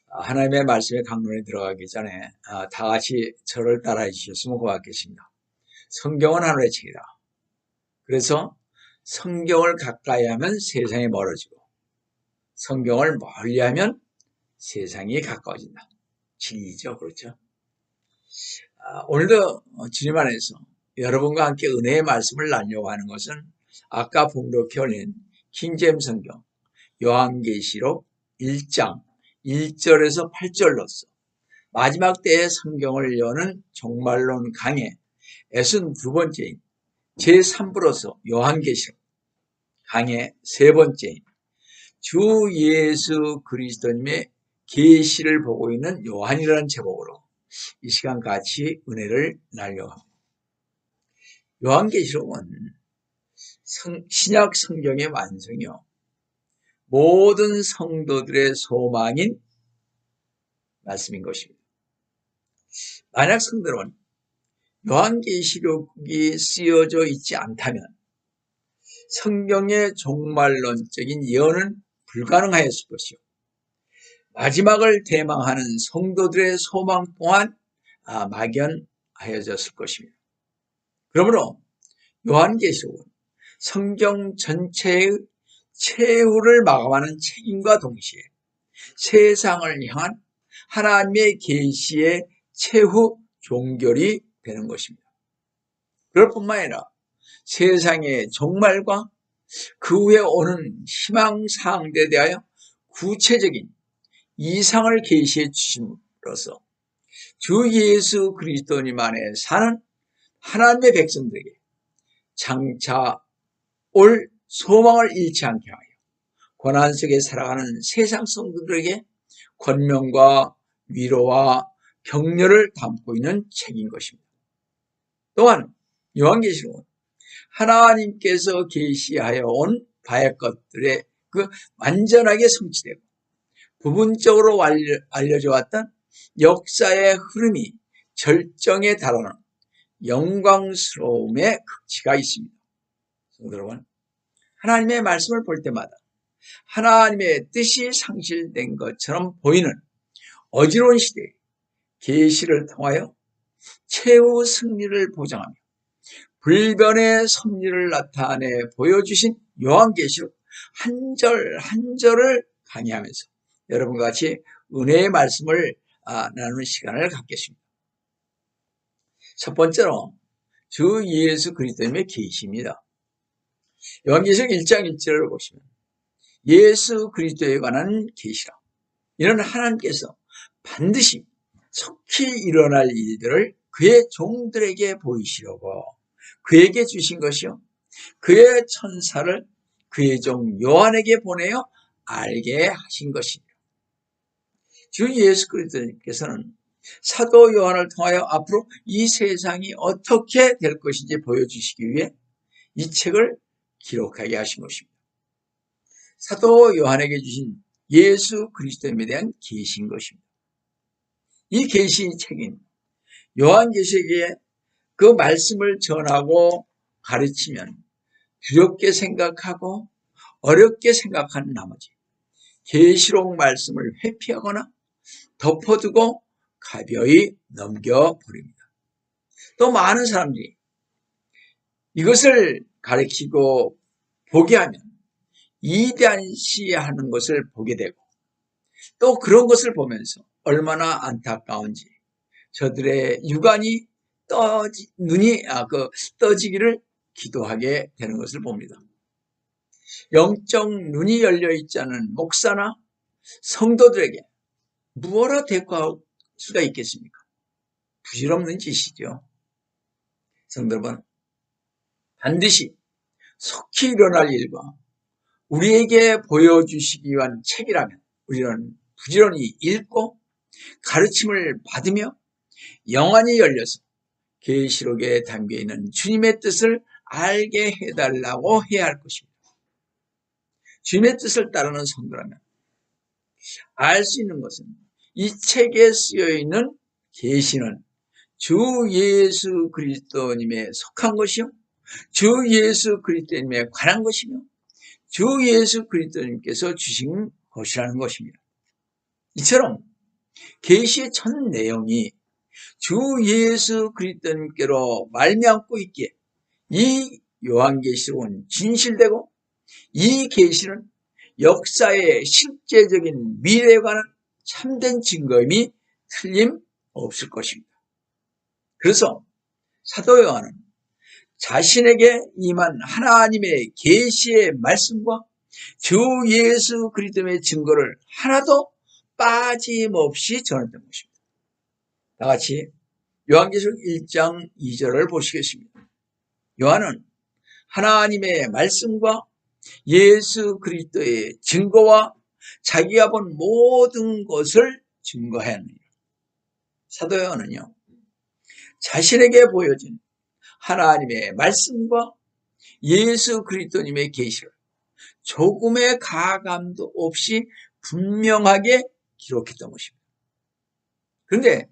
하나님의 말씀의 강론에 들어가기 전에 다 같이 저를 따라해 주셨으면 고맙겠습니다. 성경은 하나님의 책이다. 그래서 성경을 가까이 하면 세상이 멀어지고 성경을 멀리하면 세상이 가까워진다. 진리죠. 그렇죠? 오늘도 주님 안에서 여러분과 함께 은혜의 말씀을 나누려고 하는 것은 아까 봉독해 올린 킹제임스 성경 요한계시록 1장 1절에서 8절로서 마지막 때의 성경을 여는 종말론 강의 62번째인 제3부로서 요한계시록 강의 3번째인 주 예수 그리스도님의 계시를 보고 있는 요한이라는 제목으로 이 시간 같이 은혜를 나누려고 합니다. 요한계시록은 신약 성경의 완성이요, 모든 성도들의 소망인 말씀인 것입니다. 만약 성도는 요한계시록이 쓰여져 있지 않다면 성경의 종말론적인 예언은 불가능하였을 것이요, 마지막을 대망하는 성도들의 소망 또한 막연하여졌을 것입니다. 그러므로 요한계시록은 성경 전체의 최후를 마감하는 책임과 동시에 세상을 향한 하나님의 계시의 최후 종결이 되는 것입니다. 그럴 뿐만 아니라 세상의 종말과 그 후에 오는 희망사항들에 대하여 구체적인 이상을 계시해 주심으로써 주 예수 그리스도님 안에 사는 하나님의 백성들에게 장차 올 소망을 잃지 않게 하여 고난 속에 살아가는 세상 성도들에게 권면과 위로와 격려를 담고 있는 책인 것입니다. 또한 요한계시록은 하나님께서 계시하여 온 바의 것들에 완전하게 성취되고 부분적으로 알려져 왔던 역사의 흐름이 절정에 달하는 영광스러움의 극치가 있습니다. 여러분, 하나님의 말씀을 볼 때마다 하나님의 뜻이 상실된 것처럼 보이는 어지러운 시대에 계시를 통하여 최후 승리를 보장하며 불변의 섭리를 나타내 보여주신 요한계시록 한 절 한 절을 강의하면서 여러분과 같이 은혜의 말씀을 나누는 시간을 갖겠습니다. 첫 번째로 주 예수 그리스도님의 계시입니다. 요한계시록 1장 1절을 보시면 예수 그리스도에 관한 계시라. 이는 하나님께서 반드시 속히 일어날 일들을 그의 종들에게 보이시려고 그에게 주신 것이요, 그의 천사를 그의 종 요한에게 보내어 알게 하신 것입니다. 주 예수 그리스도께서는 사도 요한을 통하여 앞으로 이 세상이 어떻게 될 것인지 보여주시기 위해 이 책을 기록하게 하신 것입니다. 사도 요한에게 주신 예수 그리스도님에 대한 계시인 것입니다. 이 계시 책인 요한계시록에 그 말씀을 전하고 가르치면 두렵게 생각하고 어렵게 생각하는 나머지 계시록 말씀을 회피하거나 덮어두고 가벼이 넘겨버립니다. 또 많은 사람들이 이것을 가르치고 보게 하면 이단시하는 것을 보게 되고 또 그런 것을 보면서 얼마나 안타까운지 저들의 육안이 눈이 떠지기를 기도하게 되는 것을 봅니다. 영적 눈이 열려 있지 않은 목사나 성도들에게 무엇으로 대꾸할 수가 있겠습니까? 부질없는 짓이죠. 성도 여러분, 반드시 속히 일어날 일과 우리에게 보여주시기 위한 책이라면 우리는 부지런히 읽고 가르침을 받으며 영안이 열려서 계시록에 담겨있는 주님의 뜻을 알게 해달라고 해야 할 것입니다. 주님의 뜻을 따르는 성도라면 알 수 있는 것은 이 책에 쓰여있는 계시는 주 예수 그리스도님에 속한 것이요, 주 예수 그리스도님에 관한 것이며 주 예수 그리스도님께서 주신 것이라는 것입니다. 이처럼 계시의 첫 내용이 주 예수 그리스도님께로 말미암고 있기에 이 요한계시록은 진실되고 이 계시는 역사의 실제적인 미래에 관한 참된 증거임이 틀림없을 것입니다. 그래서 사도 요한은 자신에게 임한 하나님의 계시의 말씀과 주 예수 그리스도의 증거를 하나도 빠짐없이 전했던 것입니다. 다 같이 요한계시록 1장 2절을 보시겠습니다. 요한은 하나님의 말씀과 예수 그리스도의 증거와 자기가 본 모든 것을 증거하였느니라. 사도 요한은요, 자신에게 보여진 하나님의 말씀과 예수 그리스도님의 계시를 조금의 가감도 없이 분명하게 기록했던 것입니다. 그런데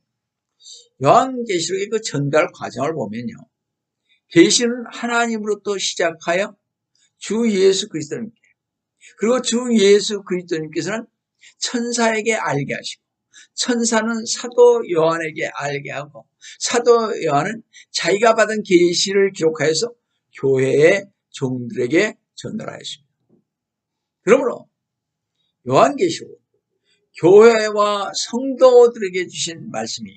요한계시록의 그 전달 과정을 보면요, 계시는 하나님으로부터 시작하여 주 예수 그리스도님께, 그리고 주 예수 그리스도님께서는 천사에게 알게 하시고, 천사는 사도 요한에게 알게 하고, 사도 요한은 자기가 받은 계시를 기록하여서 교회의 종들에게 전달하였습니다. 그러므로 요한계시록은 교회와 성도들에게 주신 말씀이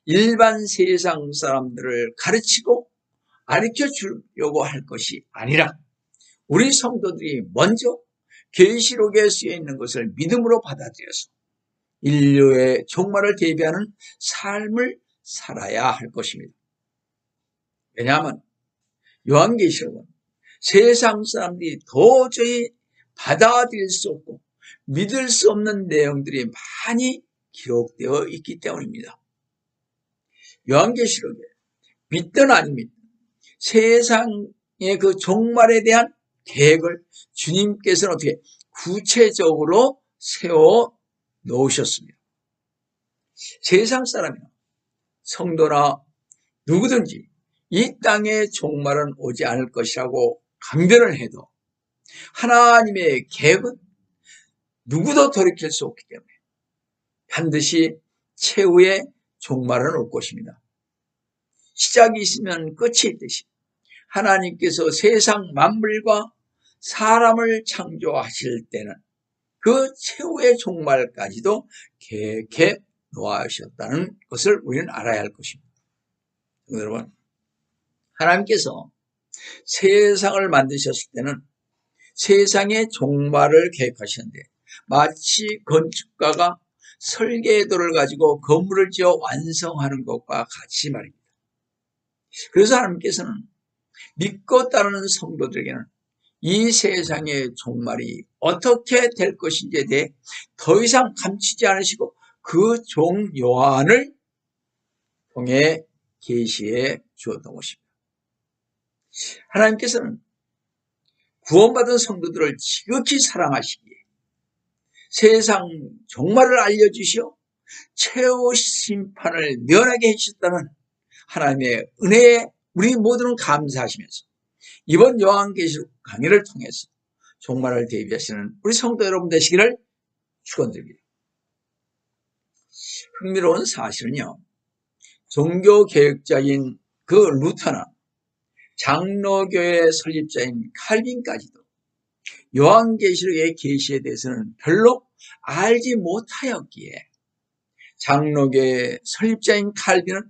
일반 세상 사람들을 가르치고 가르쳐 주려고 할 것이 아니라 우리 성도들이 먼저 계시록에 쓰여 있는 것을 믿음으로 받아들여서 인류의 종말을 대비하는 삶을 살아야 할 것입니다. 왜냐하면 요한계시록은 세상 사람들이 도저히 받아들일 수 없고 믿을 수 없는 내용들이 많이 기록되어 있기 때문입니다. 요한계시록에 믿든 안 믿든 세상의 그 종말에 대한 계획을 주님께서는 어떻게 구체적으로 세워 놓으셨습니다. 세상 사람이나 성도나 누구든지 이 땅의 종말은 오지 않을 것이라고 강변을 해도 하나님의 계획은 누구도 돌이킬 수 없기 때문에 반드시 최후의 종말은 올 것입니다. 시작이 있으면 끝이 있듯이 하나님께서 세상 만물과 사람을 창조하실 때는 그 최후의 종말까지도 계획해 놓으셨다는 것을 우리는 알아야 할 것입니다. 여러분, 하나님께서 세상을 만드셨을 때는 세상의 종말을 계획하셨는데 마치 건축가가 설계도를 가지고 건물을 지어 완성하는 것과 같이 말입니다. 그래서 하나님께서는 믿고 따르는 성도들에게는 이 세상의 종말이 어떻게 될 것인지에 대해 더 이상 감추지 않으시고 그 종 요한을 통해 계시해 주었던 것입니다. 하나님께서는 구원받은 성도들을 지극히 사랑하시기에 세상 종말을 알려주시어 최후 심판을 면하게 해주셨다는 하나님의 은혜에 우리 모두는 감사하시면서 이번 요한계시록 강의를 통해서 종말을 대비하시는 우리 성도 여러분 되시기를 축원드립니다. 흥미로운 사실은요, 종교개혁자인 그 루터나 장로교의 설립자인 칼빈까지도 요한계시록의 계시에 대해서는 별로 알지 못하였기에 장로교의 설립자인 칼빈은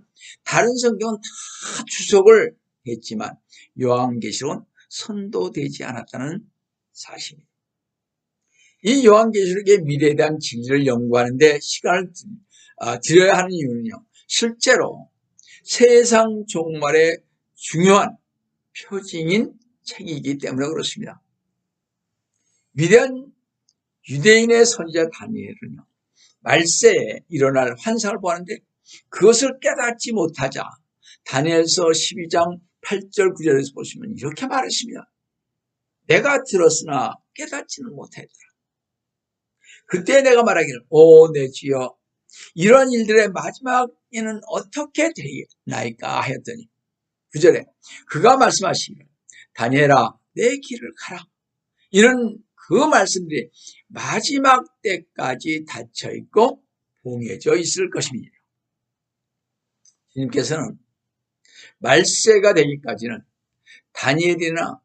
다른 성경은 다 주석을 했지만 요한계시록은 선도되지 않았다는 사실입니다. 이 요한계시록의 미래에 대한 진리를 연구하는 데 시간을 들여야 하는 이유는요, 실제로 세상 종말의 중요한 표징인 책이기 때문에 그렇습니다. 위대한 유대인의 선지자 다니엘은요, 말세에 일어날 환상을 보았는데 그것을 깨닫지 못하자 다니엘서 12장 8절 9절에서 보시면 이렇게 말했습니다. 내가 들었으나 깨닫지는 못했더라. 그때 내가 말하기를 오 내 주여 이런 일들의 마지막에는 어떻게 되나이까 하였더니 9절에 그가 말씀하시기를 다니엘아 내 길을 가라. 이런 그 말씀들이 마지막 때까지 닫혀있고 봉해져 있을 것입니다. 주님께서는 말세가 되기까지는 다니엘이나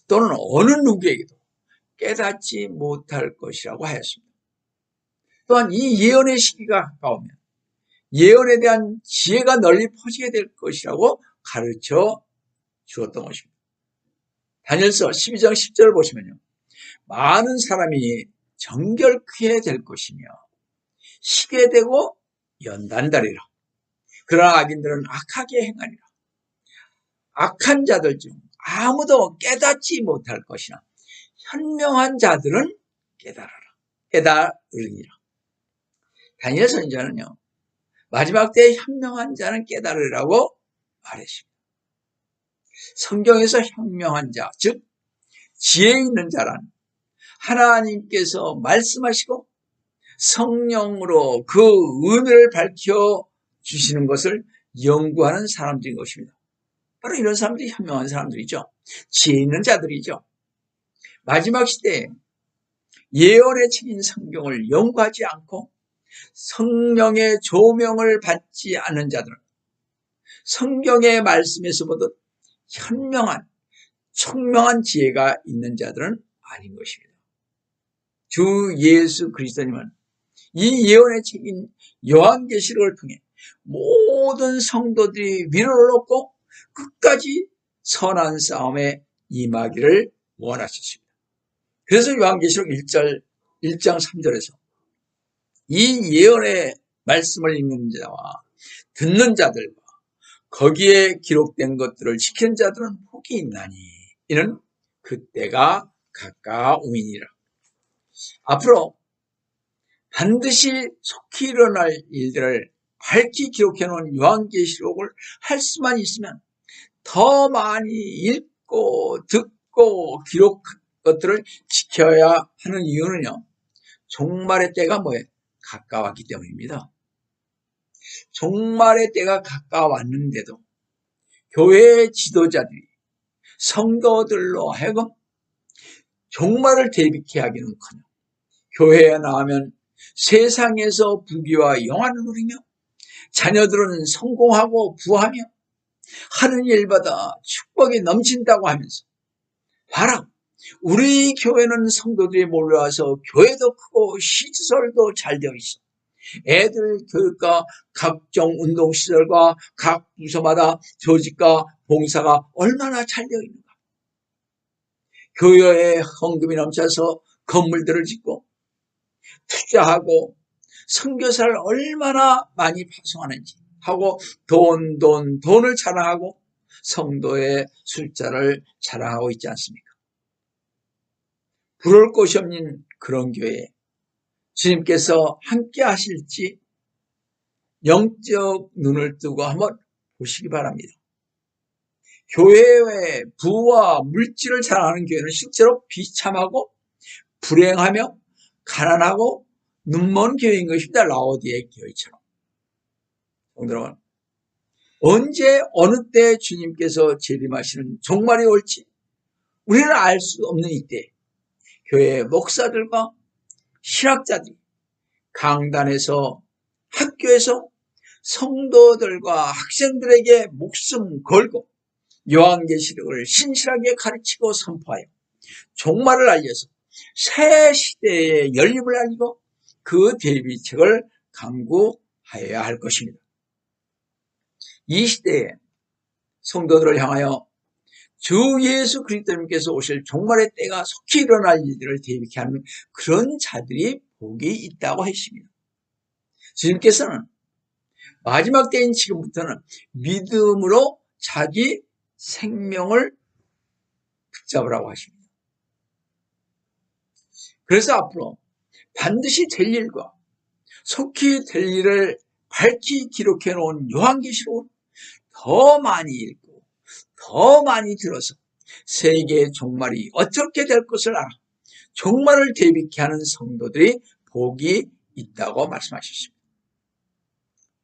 또는 어느 누구에게도 깨닫지 못할 것이라고 하였습니다. 또한 이 예언의 시기가 가까우면 예언에 대한 지혜가 널리 퍼지게 될 것이라고 가르쳐 주었던 것입니다. 다니엘서 12장 10절을 보시면요. 많은 사람이 정결케 될 것이며 시게 되고 연단다리라. 그러나 악인들은 악하게 행하리라. 악한 자들 중 아무도 깨닫지 못할 것이나 현명한 자들은 깨달으리라. 다니엘 선지자는요. 마지막 때에 현명한 자는 깨달으라고 말했습니다. 성경에서 현명한 자, 즉 지혜 있는 자란 하나님께서 말씀하시고 성령으로 그 은혜를 밝혀주시는 것을 연구하는 사람들인 것입니다. 바로 이런 사람들이 현명한 사람들이죠. 지혜 있는 자들이죠. 마지막 시대에 예언의 책인 성경을 연구하지 않고 성령의 조명을 받지 않는 자들은 성경의 말씀에서 보듯 현명한 총명한 지혜가 있는 자들은 아닌 것입니다. 주 예수 그리스도님은 이 예언의 책인 요한계시록을 통해 모든 성도들이 위로를 얻고 끝까지 선한 싸움에 임하기를 원하셨습니다. 그래서 요한계시록 1장 3절에서 이 예언의 말씀을 읽는 자와 듣는 자들과 거기에 기록된 것들을 지키는 자들은 복이 있나니 이는 그때가 가까우니라. 앞으로 반드시 속히 일어날 일들을 밝히 기록해 놓은 요한계시록을 할 수만 있으면 더 많이 읽고 듣고 기록한 것들을 지켜야 하는 이유는요. 종말의 때가 뭐예요? 가까웠기 때문입니다. 종말의 때가 가까웠는데도 교회의 지도자들이 성도들로 하여금 종말을 대비케 하기는커녕 교회에 나오면 세상에서 부귀와 영화를 누리며 자녀들은 성공하고 부하며 하는 일마다 축복이 넘친다고 하면서 봐라 우리 교회는 성도들이 몰려와서 교회도 크고 시설도 잘 되어 있어. 애들 교육과 각종 운동시설과 각 부서마다 조직과 봉사가 얼마나 잘 되어 있는가. 교회에 헌금이 넘쳐서 건물들을 짓고 투자하고 선교사를 얼마나 많이 파송하는지 하고 돈을 자랑하고 성도의 숫자를 자랑하고 있지 않습니까? 부러울 곳이 없는 그런 교회에 주님께서 함께 하실지 영적 눈을 뜨고 한번 보시기 바랍니다. 교회의 부와 물질을 자랑하는 교회는 실제로 비참하고 불행하며 가난하고 눈먼 교회인 것입니다. 라오디에 교회처럼. 여러분, 언제 어느 때 주님께서 재림하시는 종말이 올지 우리는 알 수 없는 이때 교회 목사들과 신학자들이 강단에서 학교에서 성도들과 학생들에게 목숨 걸고 요한계시록을 신실하게 가르치고 선포하여 종말을 알려서 새 시대의 열림을 알리고 그 대비책을 강구하여야 할 것입니다. 이 시대에 성도들을 향하여 주 예수 그리스도님께서 오실 종말의 때가 속히 일어날 일들을 대비케 하는 그런 자들이 복이 있다고 했습니다. 주님께서는 마지막 때인 지금부터는 믿음으로 자기 생명을 붙잡으라고 하십니다. 그래서 앞으로 반드시 될 일과 속히 될 일을 밝히 기록해 놓은 요한계시록을 더 많이 읽고 더 많이 들어서 세계의 종말이 어떻게 될 것을 알아 종말을 대비케 하는 성도들이 복이 있다고 말씀하셨습니다.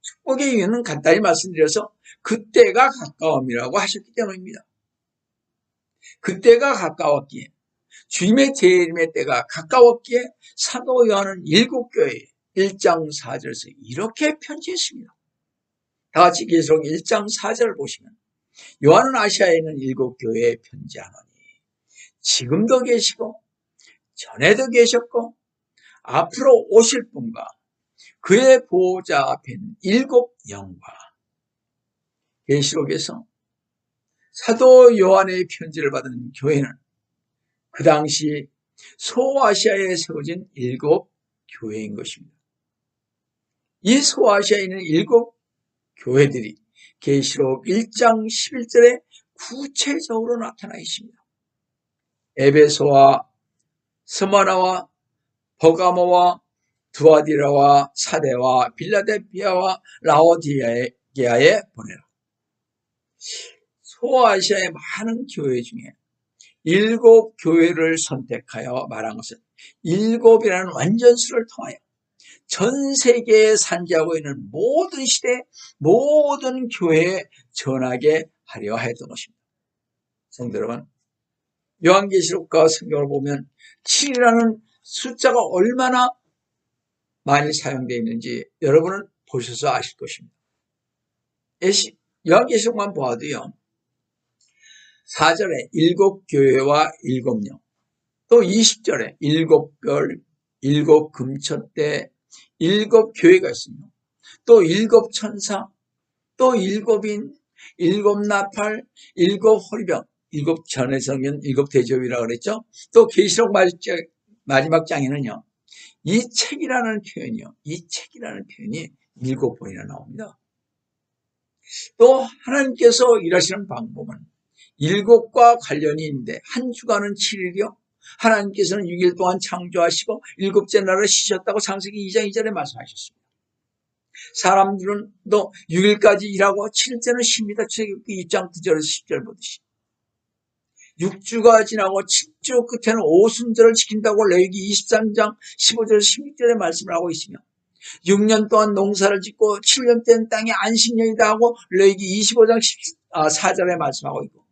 축복의 이유는 간단히 말씀드려서 그때가 가까움이라고 하셨기 때문입니다. 그때가 가까웠기에 주님의 재림의 때가 가까웠기에 사도 요한은 7교회에 1장 4절에서 이렇게 편지했습니다. 다 같이 계시록 1장 4절을 보시면 요한은 아시아에 있는 7교회에 편지하노니 지금도 계시고 전에도 계셨고 앞으로 오실 분과 그의 보호자 앞엔 7 영과 계시록에서 사도 요한의 편지를 받은 교회는 그 당시 소아시아에 세워진 7 교회인 것입니다. 이 소아시아에 있는 7 교회들이 계시록 1장 11절에 구체적으로 나타나 있습니다. 에베소와 스마나와 버가모와 두아디라와 사데와 빌라델피아와 라오디게아에 보내라. 소아시아의 많은 교회 중에 7 교회를 선택하여 말한 것은 7이라는 완전수를 통하여 전 세계에 산지하고 있는 모든 시대, 모든 교회에 전하게 하려 했던 것입니다. 성도 여러분, 요한계시록과 성경을 보면 7이라는 숫자가 얼마나 많이 사용되어 있는지 여러분은 보셔서 아실 것입니다. 요한계시록만 보아도요, 4절에 7 교회와 7 영, 또 20절에 7별, 7 금천대, 7 교회가 있습니다. 또 7 천사, 또 7인, 7 나팔, 7 호리병, 7 전의 성경, 7 대접이라고 그랬죠. 또 계시록 마지막 장에는요, 이 책이라는 표현이 7번이나 나옵니다. 또 하나님께서 일하시는 방법은 7과 관련이 있는데 한 주간은 7일이요. 하나님께서는 6일 동안 창조하시고 7째 날을 쉬셨다고 창세기 2장 2절에 말씀하셨습니다. 사람들은 또 6일까지 일하고 7일째는 쉽니다. 출애굽기 2장 9절에서 10절 보듯이. 6주가 지나고 7주 끝에는 오순절을 지킨다고 레위기 23장 15절에서 16절에 말씀을 하고 있으며 6년 동안 농사를 짓고 7년 때는 땅이 안식년이다 하고 레위기 25장 4절에 말씀하고 있고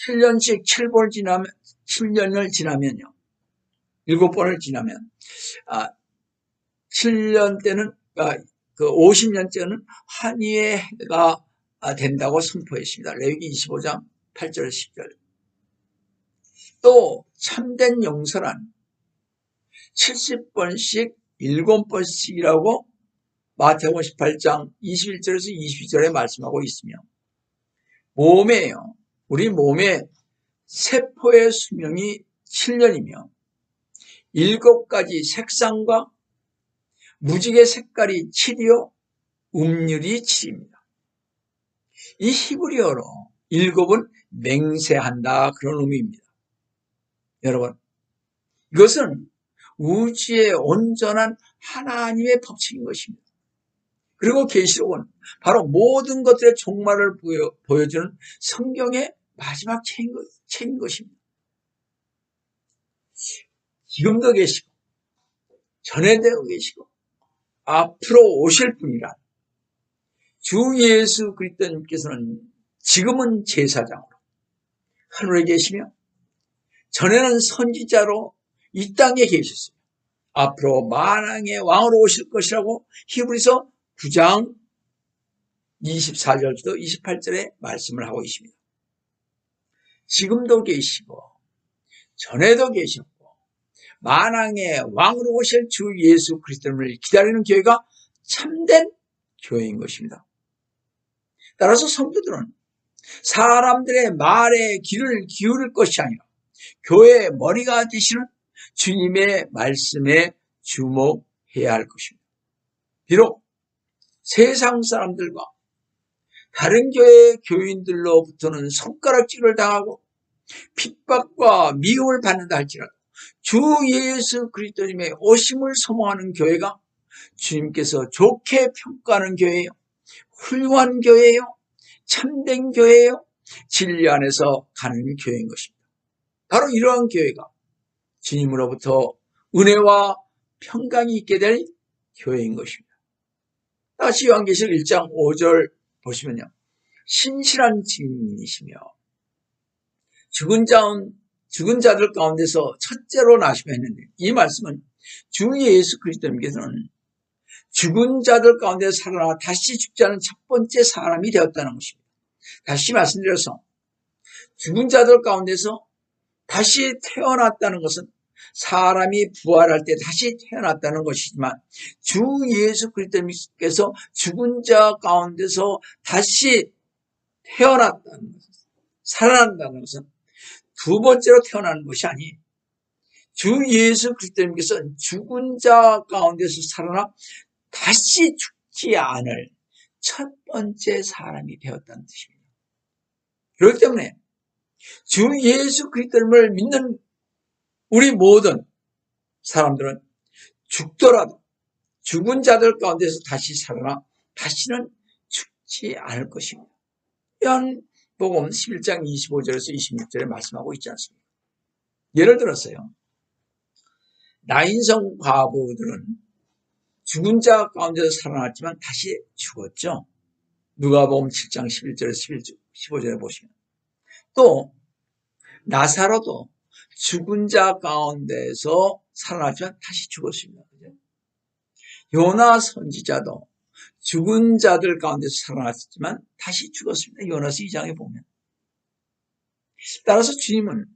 7년씩 7년을 지나면요. 7번을 지나면 7년 때는 그 50년째는 한의의 해가 된다고 선포했습니다. 레위기 25장 8절 10절. 또 참된 용서란 70번씩 7번씩이라고 마태복음 18장 21절에서 22절에 말씀하고 있으며 우리 몸의 세포의 수명이 7년이며 7가지 색상과 무지개 색깔이 7이요 음률이 7입니다. 이 히브리어로 7은 맹세한다 그런 의미입니다. 여러분, 이것은 우주의 온전한 하나님의 법칙인 것입니다. 그리고 계시록은 바로 모든 것들의 종말을 보여주는 성경의 마지막 책인 것입니다. 지금도 계시고 전에도 계시고 앞으로 오실 분이라 주 예수 그리스도님께서는 지금은 제사장으로 하늘에 계시며 전에는 선지자로 이 땅에 계셨어요. 앞으로 만왕의 왕으로 오실 것이라고 히브리서 9장 24절부터 28절에 말씀을 하고 있습니다. 지금도 계시고 전에도 계셨고 만왕의 왕으로 오실 주 예수 그리스도를 기다리는 교회가 참된 교회인 것입니다. 따라서 성도들은 사람들의 말에 귀를 기울일 것이 아니라 교회의 머리가 되시는 주님의 말씀에 주목해야 할 것입니다. 비록 세상 사람들과 다른 교회의 교인들로부터는 손가락질을 당하고 핍박과 미움을 받는다 할지라도 주 예수 그리스도님의 오심을 소망하는 교회가 주님께서 좋게 평가하는 교회예요. 훌륭한 교회예요. 참된 교회예요. 진리 안에서 가는 교회인 것입니다. 바로 이러한 교회가 주님으로부터 은혜와 평강이 있게 될 교회인 것입니다. 다시 요한계시록 1장 5절 보시면요. 신실한 증인이시며 죽은 자들 가운데서 첫째로 나시며 했는데 이 말씀은 주 예수 그리스도님께서는 죽은 자들 가운데 살아나 다시 죽지 않은 첫 번째 사람이 되었다는 것입니다. 다시 말씀드려서 죽은 자들 가운데서 다시 태어났다는 것은 사람이 부활할 때 다시 태어났다는 것이지만 주 예수 그리스도께서 죽은 자 가운데서 다시 태어났다는 것은, 살아난다는 것은 두 번째로 태어나는 것이 아니, 주 예수 그리스도께서 죽은 자 가운데서 살아나 다시 죽지 않을 첫 번째 사람이 되었다는 뜻입니다. 그렇기 때문에 주 예수 그리스도를 믿는 우리 모든 사람들은 죽더라도 죽은 자들 가운데서 다시 살아나 다시는 죽지 않을 것입니다. 요한복음 11장 25절에서 26절에 말씀하고 있지 않습니까? 예를 들었어요. 나인성 과부들은 죽은 자 가운데서 살아났지만 다시 죽었죠. 누가복음 7장 11절에서 15절에 보시면 또 나사로도 죽은 자 가운데서 살아났지만 다시 죽었습니다. 요나 선지자도 죽은 자들 가운데서 살아났지만 다시 죽었습니다. 요나서 2장에 보면. 따라서 주님은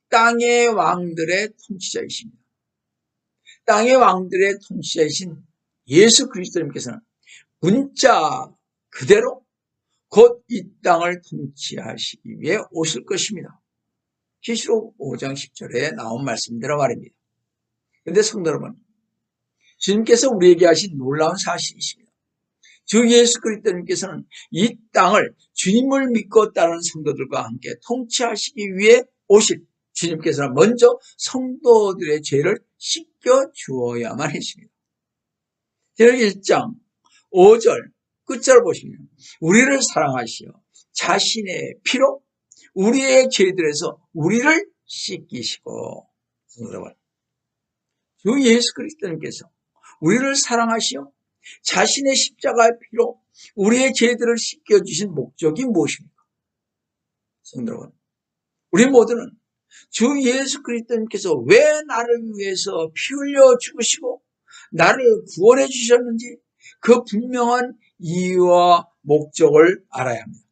땅의 왕들의 통치자이십니다. 땅의 왕들의 통치자이신 예수 그리스도님께서는 문자 그대로 곧 이 땅을 통치하시기 위해 오실 것입니다. 계시록 5장 10절에 나온 말씀대로 말입니다. 그런데 성도 여러분, 주님께서 우리에게 하신 놀라운 사실이십니다. 주 예수 그리스도님께서는 이 땅을 주님을 믿고 따르는 성도들과 함께 통치하시기 위해 오실 주님께서는 먼저 성도들의 죄를 씻겨 주어야만 했습니다. 제가 1장 5절 끝자를 보시면 우리를 사랑하시어 자신의 피로 우리의 죄들에서 우리를 씻기시고, 여러분, 주 예수 그리스도님께서 우리를 사랑하시어 자신의 십자가의 피로 우리의 죄들을 씻겨주신 목적이 무엇입니까? 성도 여러분, 우리 모두는 주 예수 그리스도님께서 왜 나를 위해서 피 흘려 죽으시고 나를 구원해 주셨는지 그 분명한 이유와 목적을 알아야 합니다.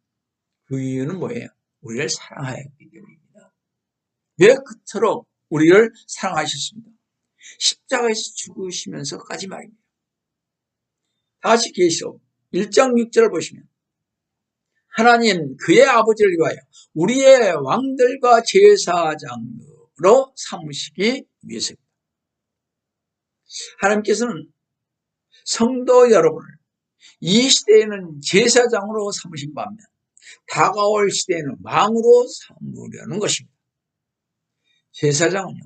그 이유는 뭐예요? 우리를 사랑하였기 때문입니다. 왜 그토록 우리를 사랑하셨습니다. 십자가에서 죽으시면서까지 말입니다. 다시 계시록 1장 6절을 보시면 하나님 그의 아버지를 위하여 우리의 왕들과 제사장으로 삼으시기 위해서입니다. 하나님께서는 성도 여러분을 이 시대에는 제사장으로 삼으신 반면 다가올 시대에는 왕으로 삼으려는 것입니다. 제사장은요,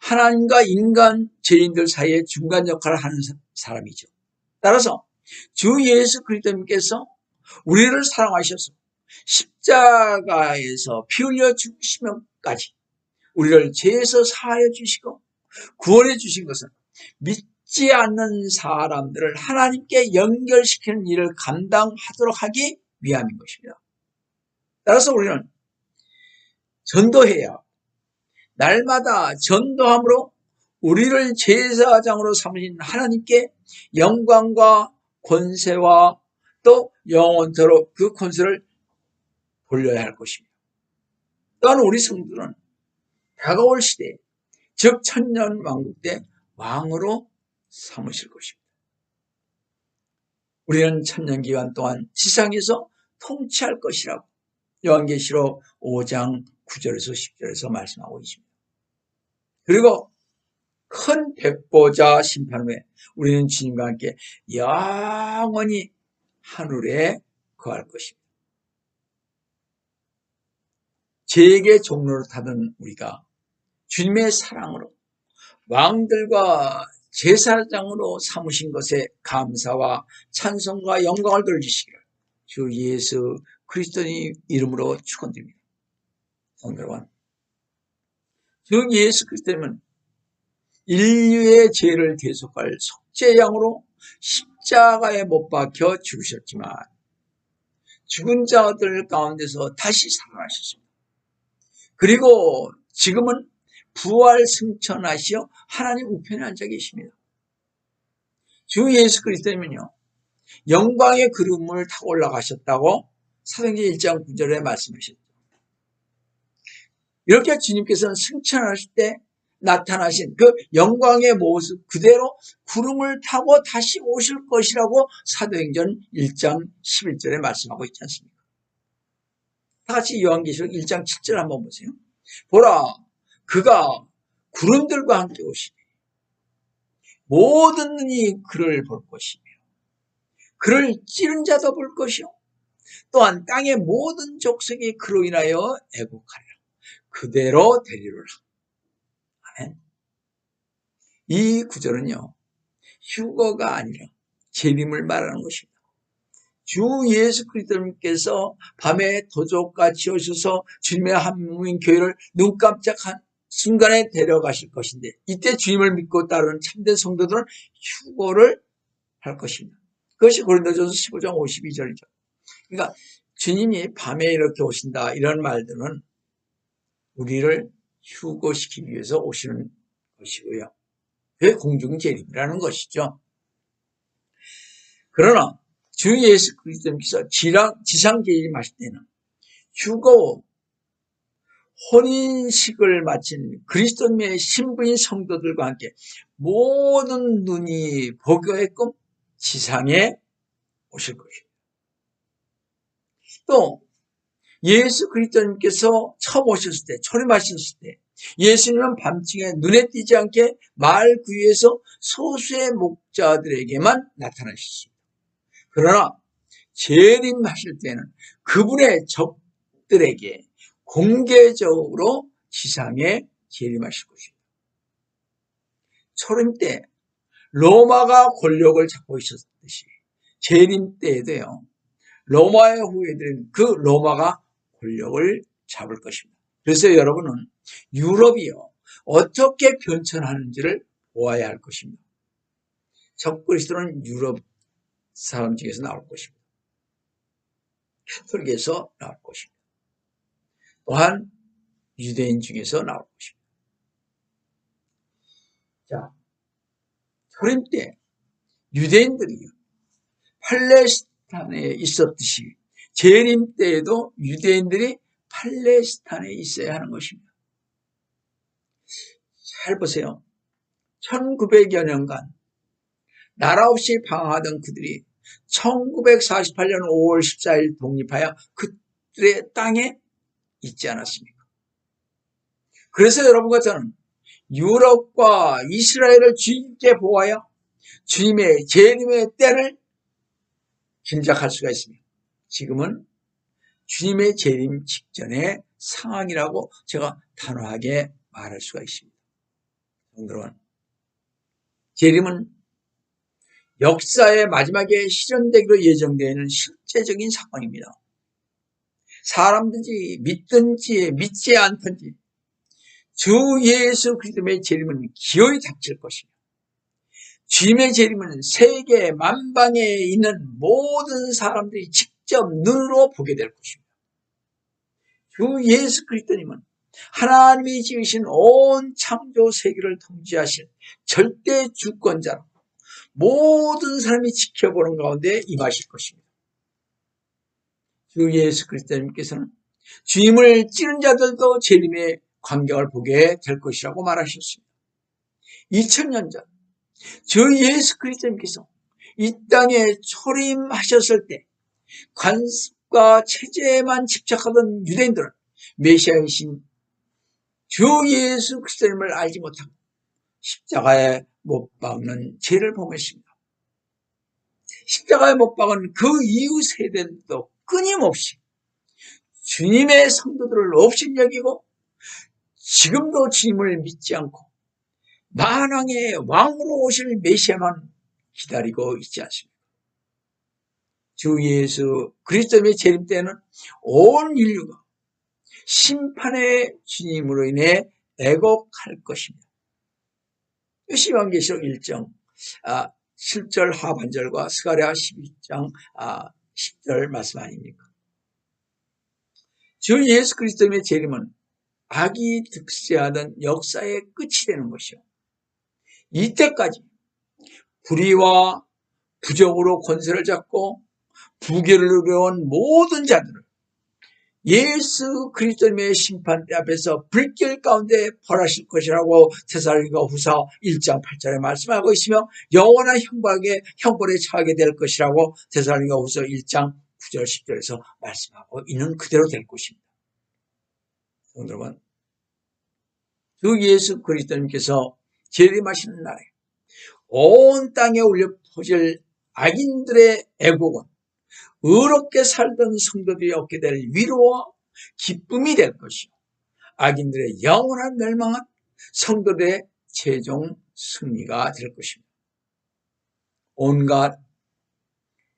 하나님과 인간 죄인들 사이에 중간 역할을 하는 사람이죠. 따라서 주 예수 그리스도님께서 우리를 사랑하셔서 십자가에서 피 흘려 죽으시면까지 우리를 죄에서 사하여 주시고 구원해 주신 것은 믿지 않는 사람들을 하나님께 연결시키는 일을 감당하도록 하기 위함인 것입니다. 따라서 우리는 전도해야 날마다 전도함으로 우리를 제사장으로 삼으신 하나님께 영광과 권세와 또 영원토록 그 권세를 돌려야 할 것입니다. 또한 우리 성도는 다가올 시대, 즉 천년왕국 때 왕으로 삼으실 것입니다. 우리는 천년기간 동안 지상에서 통치할 것이라고 요한계시록 5장 9절에서 10절에서 말씀하고 있습니다. 그리고 큰 백보자 심판 후에 우리는 주님과 함께 영원히 하늘에 거할 것입니다. 죄의 종로를 타던 우리가 주님의 사랑으로 왕들과 제사장으로 삼으신 것에 감사와 찬송과 영광을 돌리시기를 주 예수 그리스도의 이름으로 축원드립니다. 여러분, 주 예수 그리스도는 인류의 죄를 대속할 속죄양으로 십자가에 못 박혀 죽으셨지만 죽은 자들 가운데서 다시 살아나셨습니다. 그리고 지금은 부활 승천하시어 하나님 우편에 앉아 계십니다. 주 예수 그리스도님은요, 영광의 구름을 타고 올라가셨다고 사도행전 1장 9절에 말씀하셨죠. 이렇게 주님께서는 승천하실 때 나타나신 그 영광의 모습 그대로 구름을 타고 다시 오실 것이라고 사도행전 1장 11절에 말씀하고 있지 않습니까? 다 같이 요한계시록 1장 7절 한번 보세요. 보라, 그가 구름들과 함께 오시니 모든 눈이 그를 볼 것이며 그를 찌른 자도 볼 것이요 또한 땅의 모든 족속이 그로 인하여 애곡하리라. 그대로 되리라. 아멘. 이 구절은요, 휴거가 아니라 재림을 말하는 것입니다. 주 예수 그리스도님께서 밤에 도적같이 오셔서 주님의 한 몸인 교회를 눈 깜짝한 순간에 데려가실 것인데, 이때 주님을 믿고 따르는 참된 성도들은 휴거를 할 것입니다. 그것이 고린도전서 15장 52절이죠. 그러니까 주님이 밤에 이렇게 오신다, 이런 말들은 우리를 휴거시키기 위해서 오시는 것이고요. 그게 공중재림이라는 것이죠. 그러나 주 예수 그리스도님께서 지상 재림하실 때는 휴거 혼인식을 마친 그리스도님의 신부인 성도들과 함께 모든 눈이 보게끔 지상에 오실 것입니다. 또 예수 그리스도님께서 처음 오셨을 때, 초림하셨을 때 예수님은 밤중에 눈에 띄지 않게 마을 구유에서 소수의 목자들에게만 나타나셨습니다. 그러나 재림하실 때는 그분의 적들에게 공개적으로 지상에 재림하실 것입니다. 초림 때 로마가 권력을 잡고 있었듯이 재림 때에도요, 로마의 후예들은 그 로마가 권력을 잡을 것입니다. 그래서 여러분은 유럽이요, 어떻게 변천하는지를 보아야 할 것입니다. 적그리스도는 유럽 사람 중에서 나올 것입니다. 카톨릭에서 나올 것입니다. 또한 유대인 중에서 나올 것입니다. 자, 초림 때 유대인들이 팔레스타인에 있었듯이 재림 때에도 유대인들이 팔레스타인에 있어야 하는 것입니다. 잘 보세요. 1900여 년간 나라 없이 방황하던 그들이 1948년 5월 14일 독립하여 그들의 땅에 있지 않았습니까? 그래서 여러분과 저는 유럽과 이스라엘을 주님께 보아야 주님의 재림의 때를 짐작할 수가 있습니다. 지금은 주님의 재림 직전의 상황이라고 제가 단호하게 말할 수가 있습니다. 여러분, 재림은 역사의 마지막에 실현되기로 예정되어 있는 실제적인 사건입니다. 사람들이 믿든지 믿지 않든지 주 예수 그리스도의 재림은 기어이 닥칠 것입니다. 주님의 재림은 세계 만방에 있는 모든 사람들이 직접 눈으로 보게 될 것입니다. 주 예수 그리스도님은 하나님이 지으신 온 창조 세계를 통치하신 절대 주권자로 모든 사람이 지켜보는 가운데 임하실 것입니다. 주 예수 그리스도님께서는 주님을 찌른 자들도 재림의 광경을 보게 될 것이라고 말하셨습니다. 2000년 전 주 예수 그리스도님께서 이 땅에 초림하셨을 때 관습과 체제에만 집착하던 유대인들은 메시아이신 주 예수 그리스도님을 알지 못하고 십자가에 못 박는 죄를 범했습니다. 십자가에 못 박은 그 이후 세대들도 끊임없이 주님의 성도들을 업신여기고 지금도 주님을 믿지 않고 만왕의 왕으로 오실 메시아만 기다리고 있지 않습니까? 주 예수 그리스도의 재림 때는 온 인류가 심판의 주님으로 인해 애곡할 것입니다. 요한계시록 1장 7절 하반절과 스가랴 12장 10절 말씀 아닙니까? 주 예수 그리스도의 재림은 악이 득세하던 역사의 끝이 되는 것이요, 이때까지 불의와 부정으로 권세를 잡고 부귀를 누려온 모든 자들을 예수 그리스도님의 심판대 앞에서 불길 가운데 벌하실 것이라고 데살로니가 후서 1장 8절에 말씀하고 있으며 영원한 형벌에 처하게 될 것이라고 데살로니가 후서 1장 9절 10절에서 말씀하고 있는 그대로 될 것입니다. 여러분, 주 예수 그리스도님께서 재림하시는 날에 온 땅에 울려 퍼질 악인들의 애곡은 의롭게 살던 성도들이 얻게 될 위로와 기쁨이 될 것이요, 악인들의 영원한 멸망은 성도들의 최종 승리가 될 것입니다. 온갖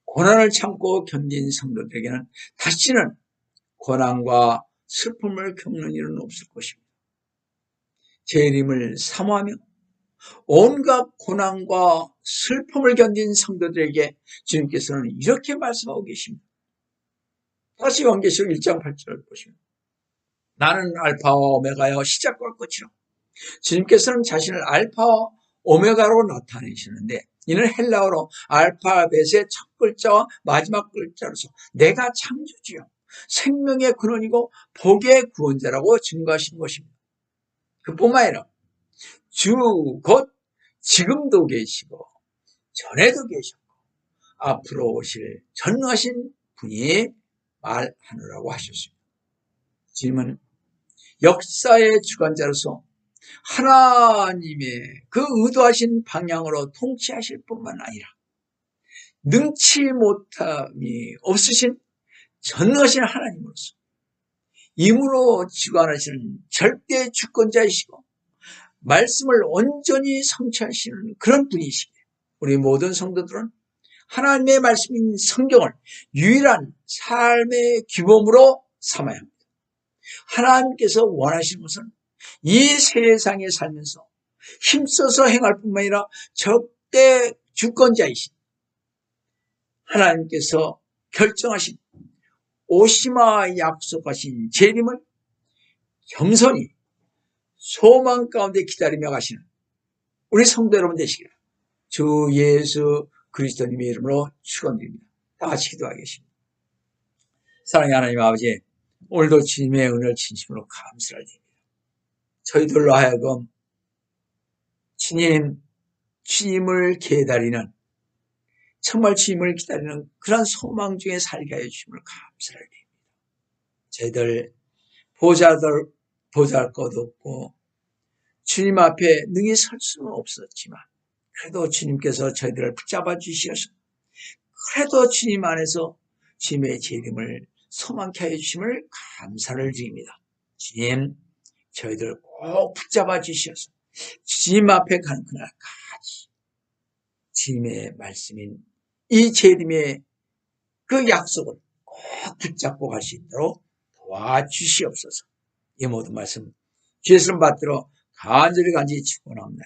고난을 참고 견딘 성도들에게는 다시는 고난과 슬픔을 겪는 일은 없을 것입니다. 재림을 사모하며 온갖 고난과 슬픔을 견딘 성도들에게 주님께서는 이렇게 말씀하고 계십니다. 다시 요한계시록 1장 8절을 보시면 나는 알파와 오메가여 시작과 끝이라. 주님께서는 자신을 알파와 오메가로 나타내시는데 이는 헬라어로 알파벳의 첫 글자와 마지막 글자로서 내가 창조주요 생명의 근원이고 복의 구원자라고 증거하신 것입니다. 그뿐만 아니라 주 곧 지금도 계시고 전에도 계셨고 앞으로 오실 전능하신 분이 말하느라고 하셨습니다. 주님은 역사의 주관자로서 하나님의 그 의도하신 방향으로 통치하실 뿐만 아니라 능치 못함이 없으신 전능하신 하나님으로서 임으로 주관하시는 절대 주권자이시고 말씀을 온전히 성취하시는 그런 분이시기에 우리 모든 성도들은 하나님의 말씀인 성경을 유일한 삶의 규범으로 삼아야 합니다. 하나님께서 원하시는 것은 이 세상에 살면서 힘써서 행할 뿐만 아니라 절대 주권자이신 하나님께서 결정하신 오시마 약속하신 재림을 겸손히 소망 가운데 기다리며 가시는 우리 성도 여러분 되시기를 주 예수 그리스도님의 이름으로 축원드립니다. 다 같이 기도하겠습니다. 사랑의 하나님 아버지, 오늘도 주님의 은혜를 진심으로 감사를 드립니다. 저희들로 하여금 주님을 기다리는, 정말 주님을 기다리는 그런 소망 중에 살게 하여 주심을 감사를 드립니다. 저희들 보잘 것 없고 주님 앞에 능히 설 수는 없었지만 그래도 주님께서 저희들을 붙잡아 주시어서 그래도 주님 안에서 주님의 재림을 소망케 하여 주심을 감사를 드립니다. 주님, 저희들을 꼭 붙잡아 주시어서 주님 앞에 가는 그날까지 주님의 말씀인 이 재림의 그 약속을 꼭 붙잡고 갈 수 있도록 도와주시옵소서. 이 모든 말씀 주의 이름 받들어 간절히 축원합니다.